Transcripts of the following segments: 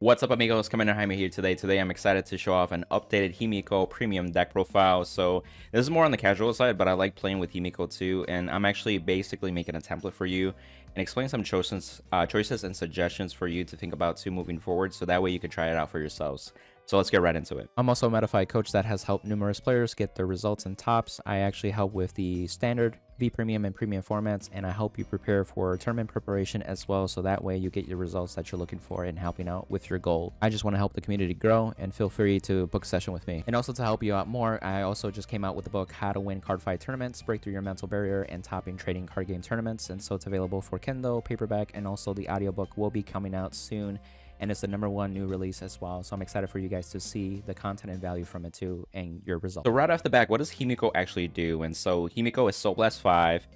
What's up, amigos? Commander Jaime here today. Today I'm excited to show off an updated Himiko Premium deck profile. So this is more on the casual side, but I like playing with Himiko too, and I'm actually basically making a template for you and explain some choices and suggestions for you to think about too moving forward, so that way you can try it out for yourselves. So let's get right into it. I'm also a METAFY coach that has helped numerous players get their results in tops. I actually help with the standard, V Premium, and Premium formats, and I help you prepare for tournament preparation as well, so that way you get your results that you're looking for and helping out with your goal. I just want to help the community grow, and feel free to book a session with me. And also to help you out more, I also just came out with the book How to Win Cardfight Tournaments, Break Through Your Mental Barrier, and Topping Trading Card Game Tournaments. And so it's available for Kindle, paperback, and also the audiobook will be coming out soon. And it's the #1 new release as well. So I'm excited for you guys to see the content and value from it too and your results. So right off the back, what does Himiko actually do? And so Himiko is Soul Blast 5,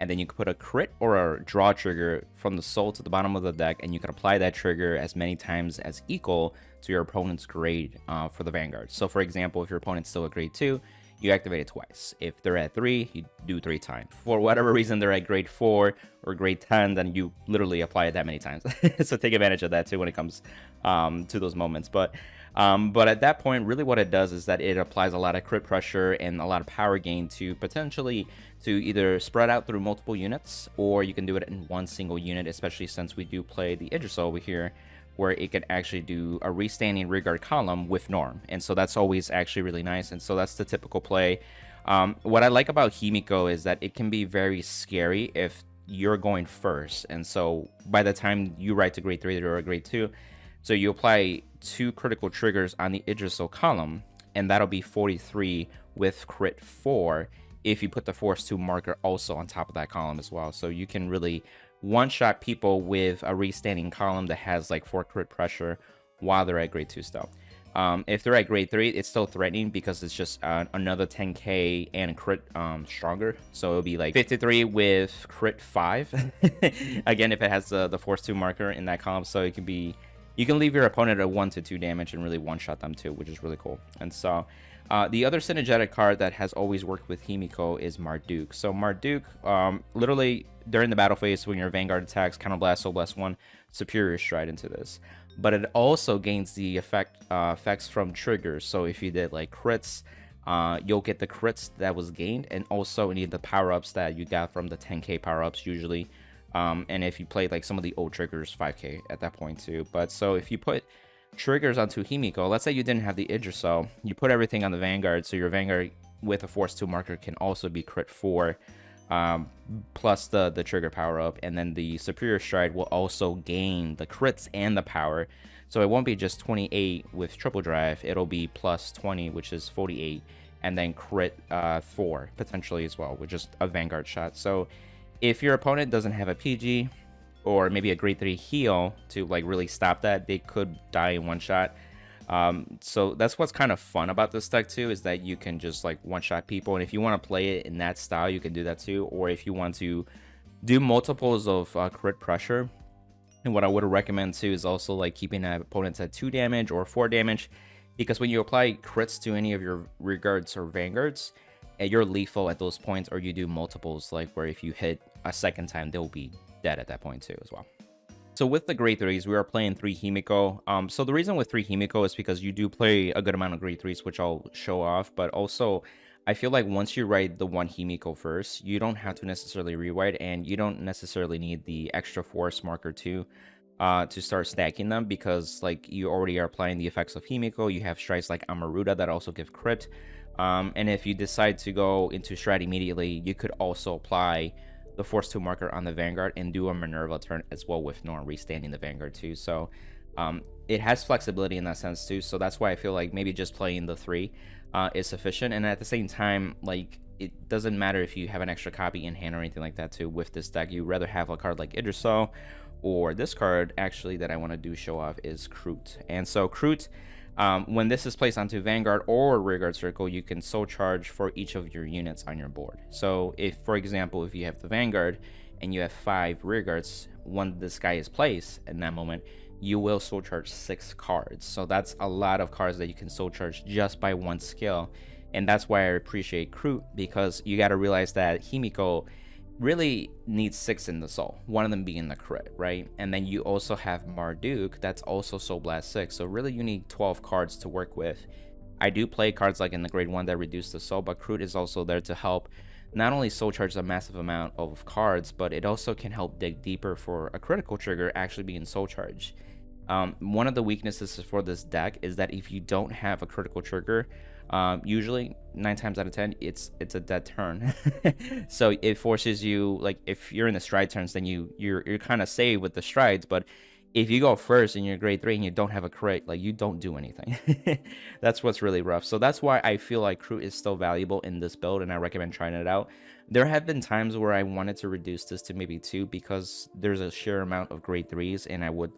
and then you can put a crit or a draw trigger from the soul to the bottom of the deck, and you can apply that trigger as many times as equal to your opponent's grade for the Vanguard. So for example, if your opponent's still a grade 2, you activate it twice. If they're at 3, you do 3 times. For whatever reason they're at grade 4 or grade 10, then you literally apply it that many times. So take advantage of that too when it comes to those moments. But at that point, really what it does is that it applies a lot of crit pressure and a lot of power gain to potentially to either spread out through multiple units, or you can do it in one single unit, especially since we do play the Idris over here, where it can actually do a restanding rearguard column with Norm. And so that's always actually really nice. And so that's the typical play. What I like about Himiko is that it can be very scary if you're going first. And so by the time you ride to grade 3 or grade 2, so you apply 2 critical triggers on the Idriso column, and that'll be 43 with crit 4 if you put the Force 2 marker also on top of that column as well. So you can really one-shot people with a restanding column that has like 4 crit pressure while they're at grade 2 still. If they're at grade 3, it's still threatening because it's just another 10k and crit stronger. So it'll be like 53 with crit 5. Again, if it has the Force 2 marker in that column, so it can be, you can leave your opponent at 1 to 2 damage and really one-shot them too, which is really cool. And so the other synergetic card that has always worked with Himiko is Marduk. So Marduk, literally during the battle phase, when your Vanguard attacks, Counterblast, Soul Blast 1, Superior Stride into this. But it also gains the effects from triggers. So if you did like crits, you'll get the crits that was gained, and also any of the power-ups that you got from the 10k power-ups usually. And if you played like some of the old triggers, 5k at that point too. But so if you put triggers onto Himiko, let's say you didn't have the Idriso, you put everything on the Vanguard, so your Vanguard with a Force 2 marker can also be crit 4 plus the trigger power up, and then the Superior Stride will also gain the crits and the power, so it won't be just 28 with triple drive, it'll be plus 20, which is 48, and then crit 4 potentially as well, which is a Vanguard shot. So if your opponent doesn't have a PG or maybe a grade 3 heal to like really stop that, they could die in one shot. So that's what's kind of fun about this deck too, is that you can just like one-shot people, and if you want to play it in that style, you can do that too. Or if you want to do multiples of crit pressure, and what I would recommend too is also like keeping opponents at 2 damage or 4 damage, because when you apply crits to any of your rearguards or vanguards, you're lethal at those points, or you do multiples, like where if you hit a second time, they'll be dead at that point too as well. So with the grade 3s, we are playing 3 Himiko. So the reason with 3 Himiko is because you do play a good amount of grade 3s, which I'll show off. But also, I feel like once you ride the 1 Himiko first, you don't have to necessarily rewrite, and you don't necessarily need the extra Force marker too to start stacking them, because like you already are applying the effects of Himiko. You have strides like Amaruta that also give crit. And if you decide to go into stride immediately, you could also apply the Force 2 marker on the Vanguard and do a Minerva turn as well with Norm restanding the Vanguard too. So it has flexibility in that sense too. So that's why I feel like maybe just playing the 3 is sufficient. And at the same time, like it doesn't matter if you have an extra copy in hand or anything like that too with this deck. You rather have a card like Idriso, or this card actually that I want to do show off is Kroot. And so Kroot, when this is placed onto Vanguard or Rearguard Circle, you can soul charge for each of your units on your board. So if, for example, if you have the Vanguard and you have 5 Rearguards, when this guy is placed in that moment, you will soul charge 6 cards. So that's a lot of cards that you can soul charge just by 1 skill. And that's why I appreciate Kroot, because you got to realize that Himiko really needs 6 in the soul, one of them being the crit, right? And then you also have Marduk, that's also Soul Blast 6. So really you need 12 cards to work with. I do play cards like in the grade 1 that reduce the soul, but Kroot is also there to help not only soul charge a massive amount of cards, but it also can help dig deeper for a critical trigger actually being soul charge. One of the weaknesses for this deck is that if you don't have a critical trigger, usually 9 times out of 10 it's a dead turn. So it forces you, like if you're in the stride turns, then you're kind of safe with the strides, but if you go first and you're grade 3 and you don't have a crit, like you don't do anything. That's what's really rough. So that's why I feel like Kroot is still valuable in this build, and I recommend trying it out. There have been times where I wanted to reduce this to maybe 2 because there's a sheer amount of grade 3s, and I would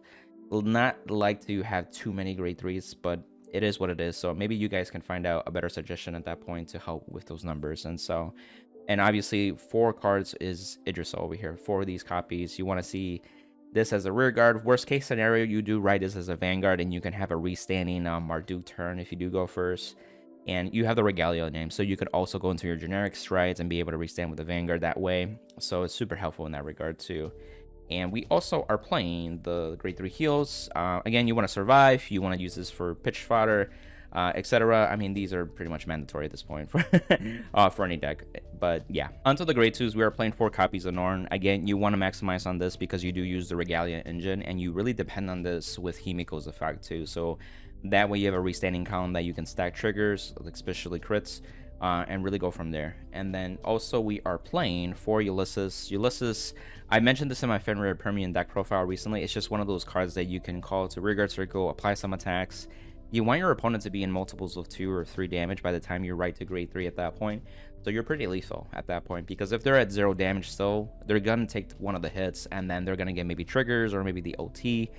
not like to have too many grade 3s, but it is what it is. So maybe you guys can find out a better suggestion at that point to help with those numbers. And obviously 4 cards is Idrissa over here. 4 of these copies, you want to see this as a rear guard. Worst case scenario, you do write this as a vanguard, and you can have a restanding Marduk turn if you do go first. And you have the Regalia name, so you could also go into your generic strides and be able to restand with the vanguard that way. So it's super helpful in that regard too. And we also are playing the grade 3 heals. Again, you want to survive, you want to use this for pitch fodder, etc. I mean, these are pretty much mandatory at this point for for any deck. But yeah, onto the grade 2s, we are playing 4 copies of Norn. Again, you want to maximize on this because you do use the Regalia engine, and you really depend on this with Himiko's effect too. So that way you have a restanding column that you can stack triggers, especially crits, and really go from there. And then also we are playing for Ulysses. Ulysses, I mentioned this in my Fenrir Premium deck profile recently. It's just one of those cards that you can call to rearguard circle, apply some attacks. You want your opponent to be in multiples of 2 or 3 damage by the time you write to grade 3 at that point. So you're pretty lethal at that point, because if they're at 0 damage still, they're going to take one of the hits, and then they're going to get maybe triggers or maybe the OT.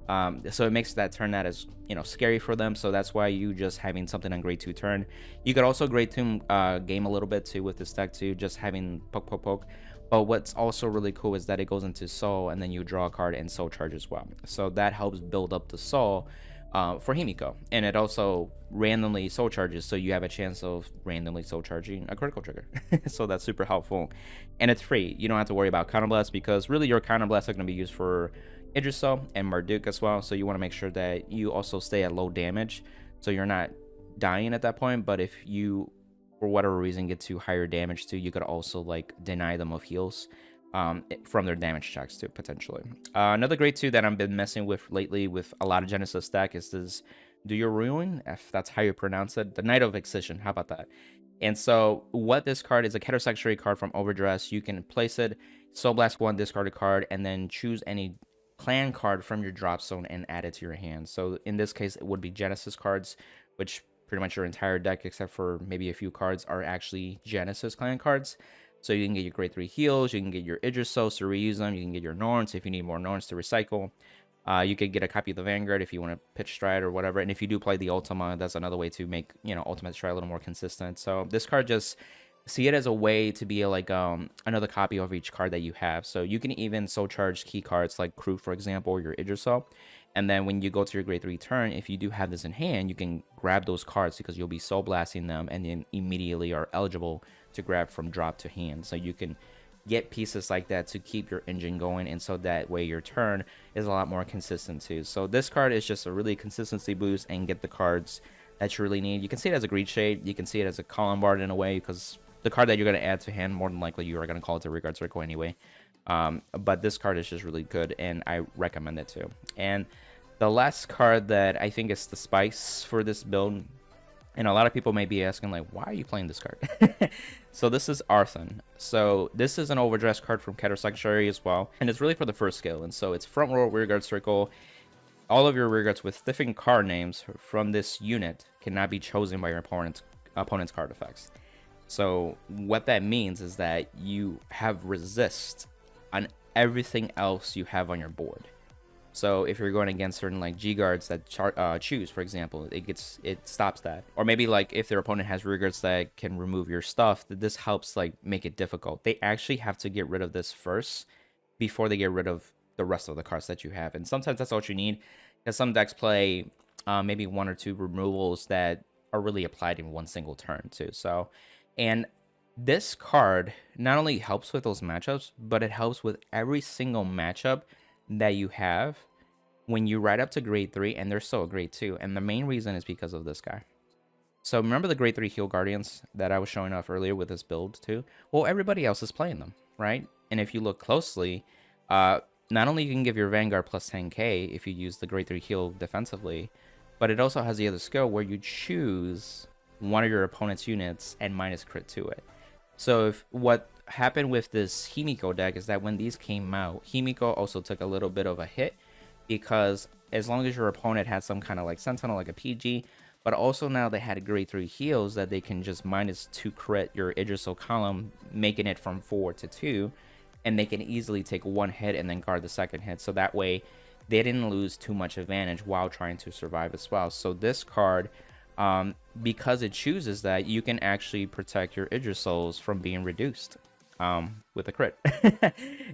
So it makes that turn not as, scary for them. So that's why you just having something on grade 2 turn. You could also grade 2 game a little bit too with this deck too, just having poke poke poke. But what's also really cool is that it goes into soul, and then you draw a card and soul charge as well. So that helps build up the soul for Himiko, and it also randomly soul charges, so you have a chance of randomly soul charging a critical trigger. So that's super helpful, and it's free. You don't have to worry about counter blast, because really your counter blasts are going to be used for Idrissa and Marduk as well. So you want to make sure that you also stay at low damage, so you're not dying at that point. But if you, for whatever reason, get to higher damage too, you could also like deny them of heals from their damage checks too, potentially. Another grade 2 that I've been messing with lately with a lot of Genesis stack is this Do Your Ruin, if that's how you pronounce it, the Knight of Excision. How about that? And so what this card is, a Catasexuary card from overdress. You can place it, Soul Blast 1, discard a card, and then choose any clan card from your drop zone and add it to your hand. So in this case, it would be Genesis cards, which pretty much your entire deck, except for maybe a few cards, are actually Genesis clan cards. So you can get your grade 3 heals, you can get your Idrissos to reuse them, you can get your Norns if you need more Norns to recycle. You could get a copy of the Vanguard if you want to pitch stride or whatever. And if you do play the Ultima, that's another way to make, Ultimate Stride a little more consistent. So this card, just see it as a way to be like another copy of each card that you have. So you can even soul charge key cards like Kroot, for example, or your Idrisso. And then when you go to your grade 3 turn, if you do have this in hand, you can grab those cards because you'll be soul blasting them, and then immediately are eligible to grab from drop to hand. So you can get pieces like that to keep your engine going, and so that way your turn is a lot more consistent too. So this card is just a really consistency boost and get the cards that you really need. You can see it as a greed shade, you can see it as a column bard in a way, because the card that you're going to add to hand, more than likely you are going to call it a rearguard circle anyway. But this card is just really good, and I recommend it too. And the last card that I think is the spice for this build, and a lot of people may be asking, like, why are you playing this card? So this is Arthon. So this is an overdress card from Catasexuary as well, and it's really for the first skill. And so it's front row, rearguard circle. All of your rearguards with different card names from this unit cannot be chosen by your opponent's card effects. So what that means is that you have resist on everything else you have on your board. So if you're going against certain like G guards that choose, for example, it stops that. Or maybe like if their opponent has rear guards that can remove your stuff, this helps like make it difficult. They actually have to get rid of this first before they get rid of the rest of the cards that you have. And sometimes that's all you need, because some decks play maybe 1 or 2 removals that are really applied in one single turn too. So, and This card not only helps with those matchups, but it helps with every single matchup that you have when you ride up to grade 3, and they're still a grade 2. And the main reason is because of this guy. So remember the grade 3 heal guardians that I was showing off earlier with this build too? Well, everybody else is playing them, right? And if you look closely, not only you can give your Vanguard plus 10k if you use the grade 3 heal defensively, but it also has the other skill where you choose one of your opponent's units and minus crit to it. So if what happened with this Himiko deck is that when these came out, Himiko also took a little bit of a hit, because as long as your opponent had some kind of like Sentinel, like a PG, but also now they had grade 3 heals that they can just minus 2 crit your Idrisil column, making it from 4 to 2, and they can easily take one hit and then guard the second hit. So that way they didn't lose too much advantage while trying to survive as well. So this card, because it chooses that, you can actually protect your Idrisils from being reduced with a crit.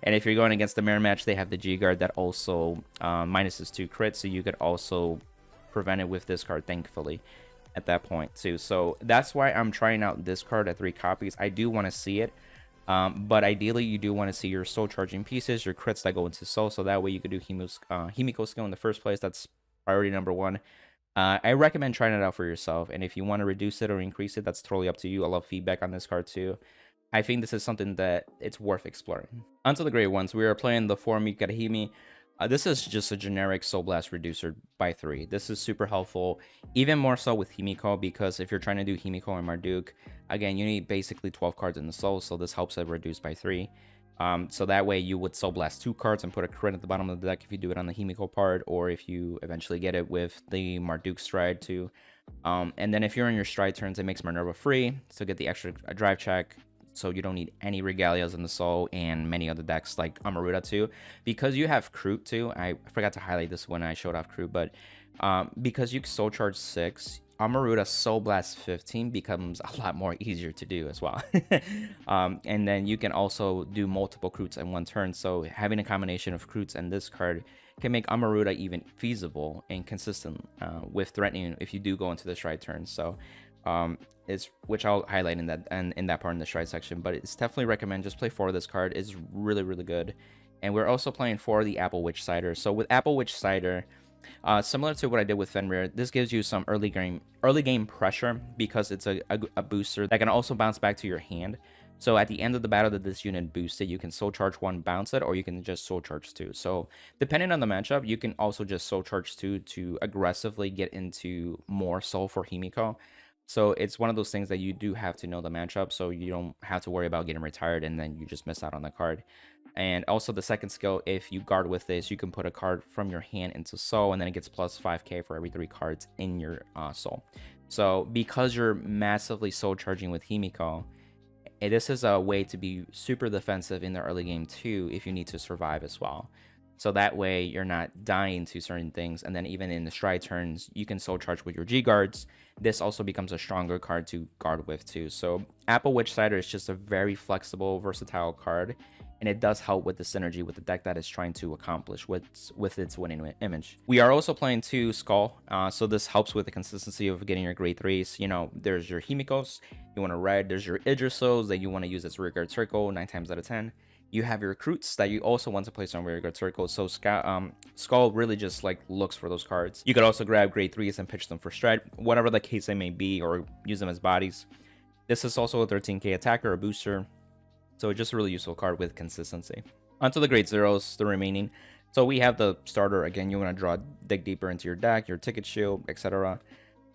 And if you're going against the mirror match, they have the G guard that also minuses 2 crits, so you could also prevent it with this card, thankfully, at that point too. So that's why I'm trying out this card at 3 copies. I do want to see it, but ideally you do want to see your soul charging pieces, your crits that go into soul, so that way you could do Himiko skill in the first place. That's priority number 1. I recommend trying it out for yourself, and if you want to reduce it or increase it, that's totally up to you. I love feedback on this card too. I think this is something that it's worth exploring. Onto the grade 1s, we are playing the 4 Mikadahimi. This is just a generic Soul Blast reducer by 3. This is super helpful, even more so with Himiko, because if you're trying to do Himiko and Marduk, again, you need basically 12 cards in the Soul, so this helps it reduce by 3. So that way you would Soul Blast 2 cards and put a crit at the bottom of the deck if you do it on the Himiko part, or if you eventually get it with the Marduk Stride too. And then if you're in your Stride turns, it makes Minerva free, so get the extra drive check. So you don't need any Regalias in the Soul, and many other decks like Amaruta too. Because you have Kroot too, I forgot to highlight this when I showed off Kroot, but because you Soul Charge 6, Amaruta Soul Blast 15 becomes a lot more easier to do as well. And then you can also do multiple Kroots in one turn, so having a combination of Kroots and this card can make Amaruta even feasible and consistent with threatening if you do go into the Stride turn. So which I'll highlight in that part in the Stride section, but it's definitely recommend just play 4 of this card. It's really, really good. And we're also playing 4 of the Apple Witch Cider. So with Apple Witch Cider, similar to what I did with Fenrir, this gives you some early game pressure, because it's a booster that can also bounce back to your hand. So at the end of the battle that this unit boosted, you can Soul Charge 1, bounce it, or you can just Soul Charge 2. So depending on the matchup, you can also just Soul Charge 2 to aggressively get into more Soul for Himiko. So it's one of those things that you do have to know the matchup, so you don't have to worry about getting retired and then you just miss out on the card. And also the second skill, if you guard with this, you can put a card from your hand into Soul, and then it gets plus 5k for every 3 cards in your Soul. So because you're massively Soul Charging with Himiko, this is a way to be super defensive in the early game too, if you need to survive as well. So that way you're not dying to certain things, and then even in the Stride turns, you can Soul Charge with your G guards. This also becomes a stronger card to guard with too. So Apple Witch Cider is just a very flexible, versatile card, and it does help with the synergy with the deck that is trying to accomplish with its winning image. We are also playing 2 Skull, so this helps with the consistency of getting your grade 3s. You know, there's your Himikos you want to ride, there's your Idrisils that you want to use as rear guard circle 9 times out of 10. You have your Kroots that you also want to place on rear guard circle. So Skull really just like looks for those cards. You could also grab grade 3s and pitch them for Stride, whatever the case they may be, or use them as bodies. This is also a 13k attacker, a booster. So just a really useful card with consistency. Onto the grade 0s, the remaining. So we have the starter. Again, you want to dig deeper into your deck, your ticket shield, etc.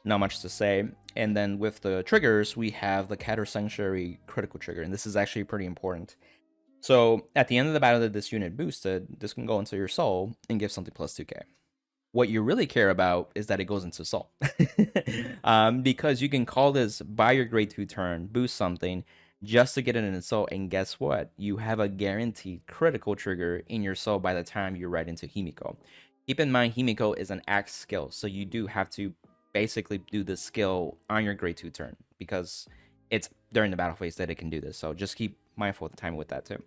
Not much to say. And then with the triggers, we have the Catter Sanctuary critical trigger, and this is actually pretty important. So at the end of the battle that this unit boosted, this can go into your Soul and give something plus 2k. What you really care about is that it goes into Soul. Because you can call this by your grade 2 turn, boost something, just to get it in Soul, and guess what? You have a guaranteed critical trigger in your Soul by the time you ride into Himiko. Keep in mind, Himiko is an axe skill, so you do have to basically do the skill on your grade 2 turn, because it's during the battle phase that it can do this. So just keep mindful of the time with that too.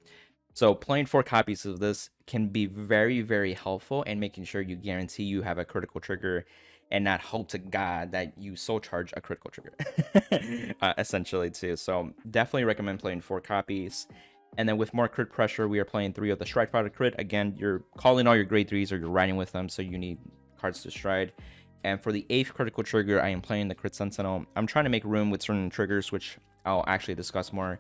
So playing 4 copies of this can be very, very helpful in making sure you guarantee you have a critical trigger and not hope to God that you soul charge a critical trigger, essentially too. So definitely recommend playing 4 copies. And then with more crit pressure, we are playing 3 of the Stride Fighter crit. Again, you're calling all your grade 3s or you're riding with them, so you need cards to stride. And for the 8th critical trigger, I am playing the Crit Sentinel. I'm trying to make room with certain triggers, which I'll actually discuss more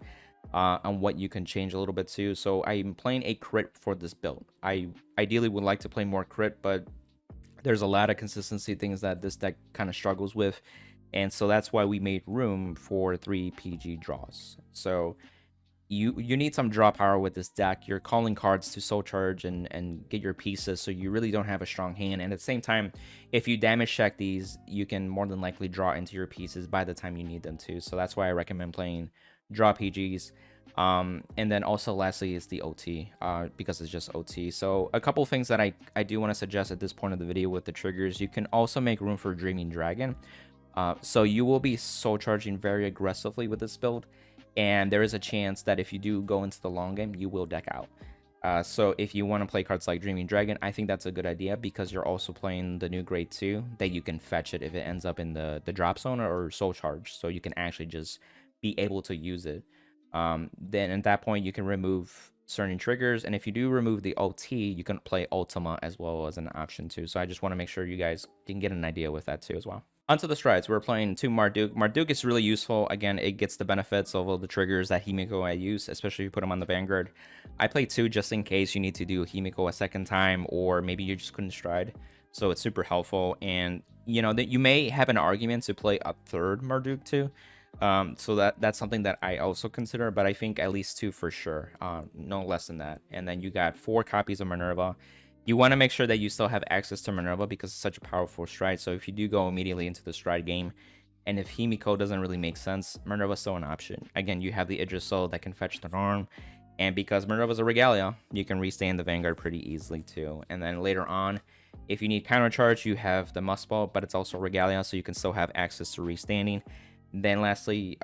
on what you can change a little bit too. So I'm playing a crit for this build. I ideally would like to play more crit, but there's a lot of consistency things that this deck kind of struggles with. And so that's why we made room for 3 PG draws. So you need some draw power with this deck. You're calling cards to soul charge and get your pieces, so you really don't have a strong hand. And at the same time, if you damage check these, you can more than likely draw into your pieces by the time you need them to. So that's why I recommend playing draw PGs. And then also lastly is the OT, because it's just OT. So a couple things that I do want to suggest at this point of the video with the triggers. You can also make room for Dreaming Dragon. So you will be soul charging very aggressively with this build, and there is a chance that if you do go into the long game, you will deck out. So if you want to play cards like Dreaming Dragon, I think that's a good idea, because you're also playing the new grade 2 that you can fetch it if it ends up in the drop zone or soul charge, so you can actually just be able to use it. Then at that point you can remove certain triggers, and if you do remove the OT, you can play Ultima as well as an option too. So I just want to make sure you guys can get an idea with that too as well. Onto the strides, we're playing 2 Marduk. Marduk is really useful. Again, it gets the benefits of all the triggers that Himiko I use, especially if you put them on the Vanguard. I play 2 just in case you need to do Himiko a second time, or maybe you just couldn't stride. So it's super helpful, and you know that you may have an argument to play a 3rd Marduk too. So that's something that I also consider, but I think at least 2 for sure, no less than that. And then you got 4 copies of Minerva. You want to make sure that you still have access to Minerva, because it's such a powerful stride. So if you do go immediately into the stride game, and if Himiko doesn't really make sense, Minerva's still an option. Again, you have the Idrisil that can fetch the arm, and because Minerva's a Regalia, you can restand the Vanguard pretty easily too. And then later on, if you need counter charge, you have the Muspel, but it's also Regalia, so you can still have access to restanding. Then lastly,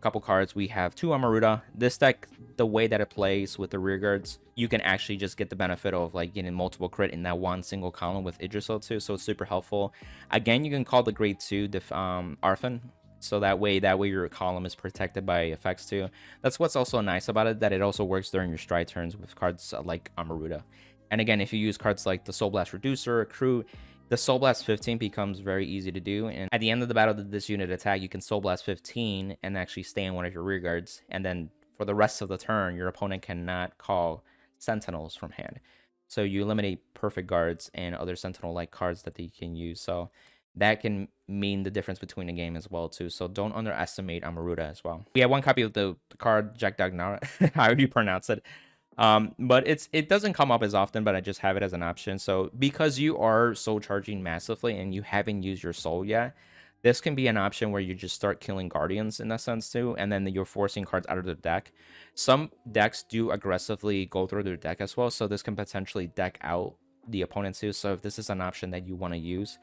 couple cards, we have 2 Amaruta. This deck, the way that it plays with the rear guards, you can actually just get the benefit of like getting multiple crit in that one single column with Idrisil too, so it's super helpful. Again, you can call the grade 2 Arfin, so that way your column is protected by effects too. That's what's also nice about it, that it also works during your stride turns with cards like Amaruta. And again, if you use cards like the Soul Blast Reducer, Crew, the Soul Blast 15 becomes very easy to do, and at the end of the battle that this unit attack, you can Soul Blast 15 and actually stay in one of your rear guards, and then for the rest of the turn, your opponent cannot call Sentinels from hand. So you eliminate perfect guards and other Sentinel-like cards that they can use, so that can mean the difference between a game as well too. So don't underestimate Amaruta as well. We have 1 copy of the card Jack Dagnara, however you pronounce it. But it doesn't come up as often, but I just have it as an option. So because you are soul charging massively and you haven't used your soul yet, this can be an option where you just start killing guardians in that sense too, and then you're forcing cards out of the deck. Some decks do aggressively go through their deck as well, so this can potentially deck out the opponent too. So if this is an option that you want to use,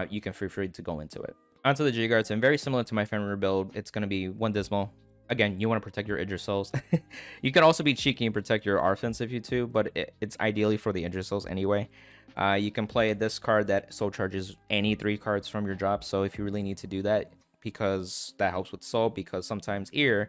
you can feel free to go into it. Onto the G guards, and very similar to my Fenrir build, it's going to be 1 Dismal. Again, you want to protect your Idrisils. You can also be cheeky and protect your Arfins if you do, but it's ideally for the Idrisils anyway. You can play this card that soul charges any 3 cards from your drop, so if you really need to do that, because that helps with soul, because sometimes Ear,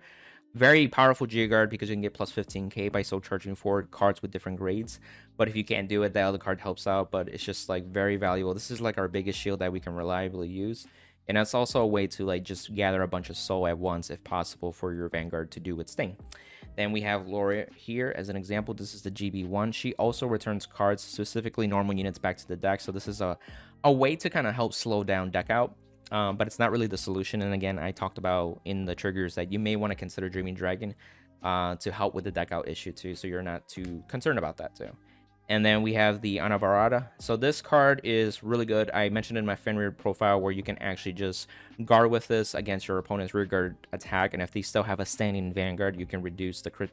very powerful G-Guard, because you can get plus 15k by soul charging 4 cards with different grades, but if you can't do it, that other card helps out, but it's just like very valuable. This is like our biggest shield that we can reliably use. And that's also a way to like just gather a bunch of soul at once if possible for your Vanguard to do its thing. Then we have Laura here as an example. This is the GB1. She also returns cards, specifically normal units, back to the deck. So this is a way to kind of help slow down deck out. But it's not really the solution. And again, I talked about in the triggers that you may want to consider Dreaming Dragon to help with the deck out issue too. So you're not too concerned about that too. And then we have the Anavarada. So this card is really good. I mentioned in my Fenrir profile where you can actually just guard with this against your opponent's rear guard attack. And if they still have a standing Vanguard, you can reduce the crit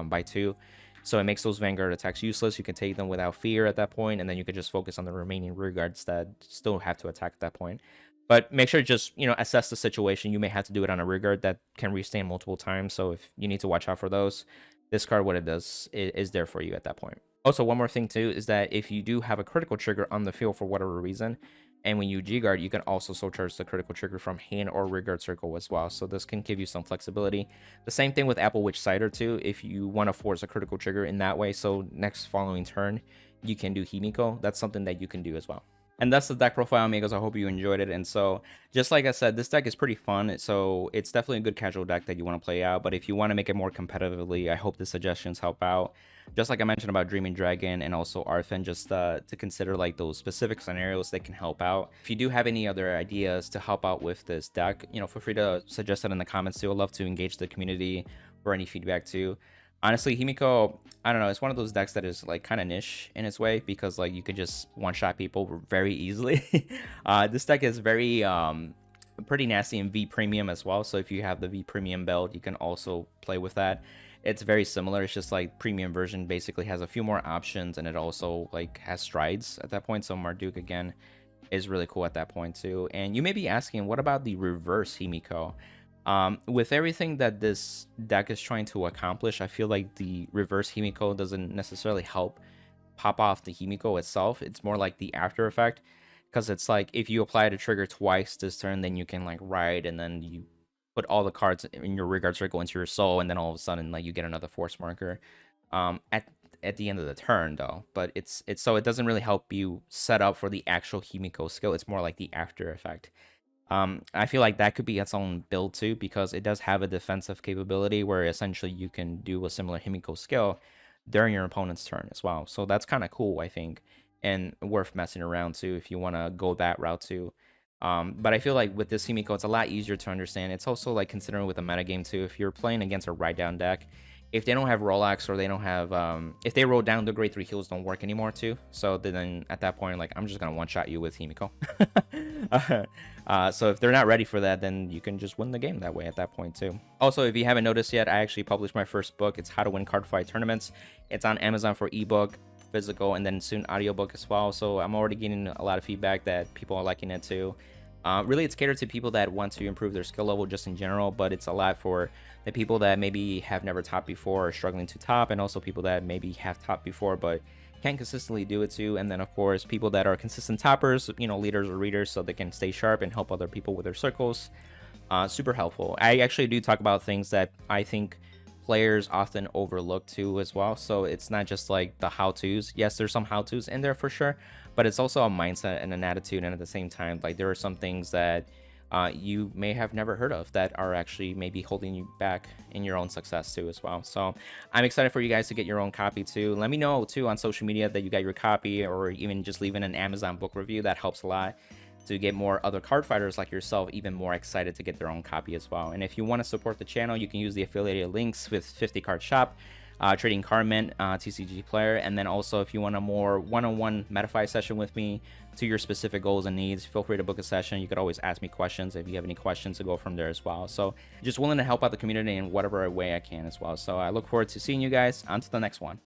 by 2. So it makes those Vanguard attacks useless. You can take them without fear at that point, and then you can just focus on the remaining rear guards that still have to attack at that point. But make sure to just, assess the situation. You may have to do it on a rear guard that can restand multiple times. So if you need to watch out for those, this card, what it does, is there for you at that point. Also, one more thing too is that if you do have a critical trigger on the field for whatever reason, And when you G-guard, you can also soul charge the critical trigger from hand or rear guard circle as well. So this can give you some flexibility. The same thing with Apple Witch Cider too, if you want to force a critical trigger in that way. So next following turn, you can do Himiko. That's something that you can do as well. And that's the deck profile, amigos. I hope you enjoyed it. And so, just like I said, this deck is pretty fun. So it's definitely a good casual deck that you want to play out. But if you want to make it more competitively, I hope the suggestions help out. Just like I mentioned about Dreaming Dragon and also Arfin, just to consider like those specific scenarios that can help out. If you do have any other ideas to help out with this deck, you know, feel free to suggest it in the comments too. I'd love to engage the community for any feedback too. Honestly, Himiko, I don't know, it's one of those decks that is like kind of niche in its way, because like you could just one-shot people very easily. This deck is very pretty nasty in V Premium as well, so if you have the V Premium build, you can also play with that. It's very similar. It's just like premium version basically has a few more options, and it also like has strides at that point. So Marduk again is really cool at that point too. And you may be asking, what about the reverse Himiko? With everything that this deck is trying to accomplish, I feel like the reverse Himiko doesn't necessarily help pop off the Himiko itself. It's more like the after effect, because it's like if you apply the trigger twice this turn, then you can like ride, and then you put all the cards in your rear guard circle into your soul, and then all of a sudden like you get another force marker at the end of the turn though. But it's so it doesn't really help you set up for the actual Himiko skill. It's more like the after effect. I feel like that could be its own build too, because it does have a defensive capability where essentially you can do a similar Himiko skill during your opponent's turn as well. So that's kind of cool, I think, and worth messing around too if you want to go that route too. But I feel like with this Himiko, it's a lot easier to understand. It's also like considering with a metagame too, if you're playing against a ride down deck, if they don't have Rolex, or they don't have if they roll down, the grade 3 heals don't work anymore too. So then at that point, like, I'm just gonna one-shot you with Himiko. So if they're not ready for that, then you can just win the game that way at that point too. Also, if you haven't noticed yet, I actually published my first book. It's How to Win Cardfight Tournaments. It's on Amazon for ebook, physical, and then soon audiobook as well. So I'm already getting a lot of feedback that people are liking it too. Really, it's catered to people that want to improve their skill level just in general, but it's a lot for the people that maybe have never topped before or struggling to top, and also people that maybe have topped before but can't consistently do it too. And then of course people that are consistent toppers, you know, leaders or readers, so they can stay sharp and help other people with their circles. Super helpful. I actually do talk about things that I think players often overlook too as well. So it's not just like the how-tos. Yes, there's some how-tos in there for sure, but it's also a mindset and an attitude. And at the same time, like, there are some things that you may have never heard of that are actually maybe holding you back in your own success too as well. So I'm excited for you guys to get your own copy too. Let me know too on social media that you got your copy, or even just leaving an Amazon book review. That helps a lot to get more other card fighters like yourself even more excited to get their own copy as well. And if you want to support the channel, you can use the affiliated links with 50 Card Shop, Trading Card Mint, TCG Player. And then also, if you want a more one-on-one METAFY session with me to your specific goals and needs, feel free to book a session. You could always ask me questions if you have any questions to go from there as well. So just willing to help out the community in whatever way I can as well. So I look forward to seeing you guys on to the next one.